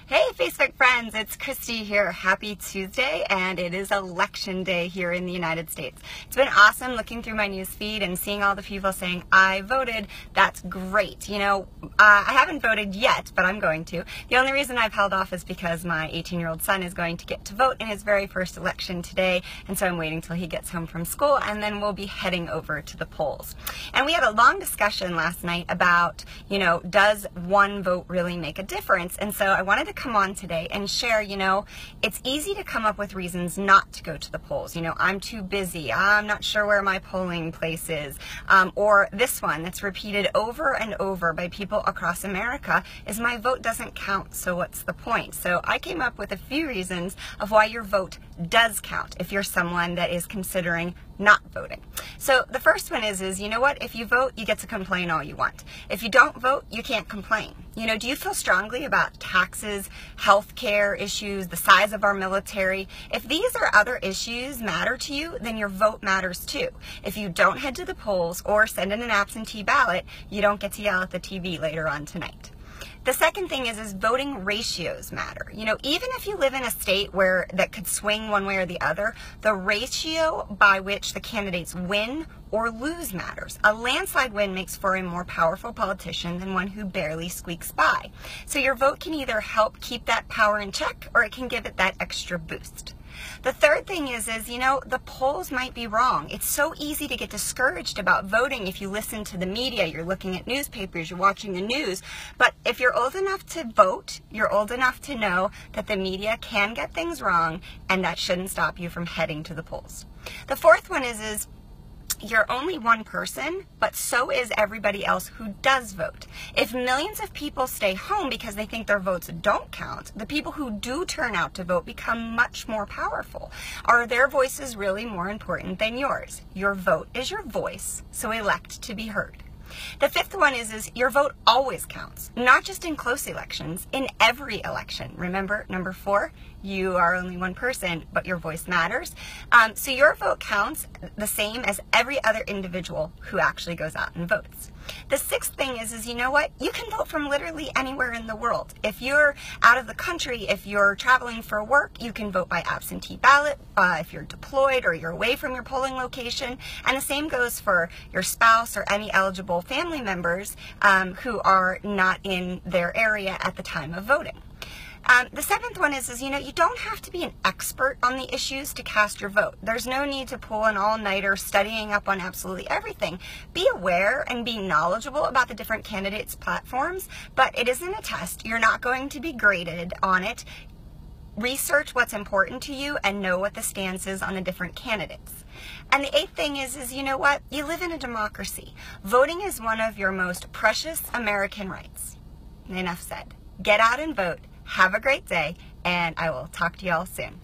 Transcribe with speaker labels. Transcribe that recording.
Speaker 1: Hey Facebook friends, it's Christy here. Happy Tuesday, and it is election day here in the United States. It's been awesome looking through my news feed and seeing all the people saying, I voted. That's great. You know, I haven't voted yet, but I'm going to. The only reason I've held off is because my 18-year-old son is going to get to vote in his very first election today, and so I'm waiting till he gets home from school, and then we'll be heading over to the polls. And we had a long discussion last night about, you know, does one vote really make a difference? And so I wanted to come on today and share, you know, it's easy to come up with reasons not to go to the polls. You know, I'm too busy, I'm not sure where my polling place is, or this one that's repeated over and over by people across America is my vote doesn't count, so what's the point? So I came up with a few reasons of why your vote does count if you're someone that is considering not voting. So the first one is you know what, if you vote, you get to complain all you want. If you don't vote, you can't complain. You know, do you feel strongly about taxes, healthcare issues, the size of our military? If these or other issues matter to you, then your vote matters too. If you don't head to the polls or send in an absentee ballot, you don't get to yell at the TV later on tonight. The second thing is voting ratios matter. You know, even if you live in a state where that could swing one way or the other, the ratio by which the candidates win or lose matters. A landslide win makes for a more powerful politician than one who barely squeaks by. So your vote can either help keep that power in check or it can give it that extra boost. The third thing is you know, the polls might be wrong. It's so easy to get discouraged about voting if you listen to the media, you're looking at newspapers, you're watching the news. But if you're old enough to vote, you're old enough to know that the media can get things wrong, and that shouldn't stop you from heading to the polls. The fourth one is you're only one person, but so is everybody else who does vote. If millions of people stay home because they think their votes don't count, the people who do turn out to vote become much more powerful. Are their voices really more important than yours? Your vote is your voice, so elect to be heard. The fifth one is your vote always counts, not just in close elections, in every election. Remember, number 4, you are only one person, but your voice matters. So your vote counts the same as every other individual who actually goes out and votes. The sixth thing is you know what? You can vote from literally anywhere in the world. If you're out of the country, if you're traveling for work, you can vote by absentee ballot. If you're deployed or you're away from your polling location. And the same goes for your spouse or any eligible family members who are not in their area at the time of voting. The seventh one is you know, you don't have to be an expert on the issues to cast your vote. There's no need to pull an all-nighter studying up on absolutely everything. Be aware and be knowledgeable about the different candidates' platforms, but it isn't a test. You're not going to be graded on it. Research what's important to you and know what the stance is on the different candidates. And the eighth thing is you know what? You live in a democracy. Voting is one of your most precious American rights. Enough said. Get out and vote. Have a great day, and I will talk to you all soon.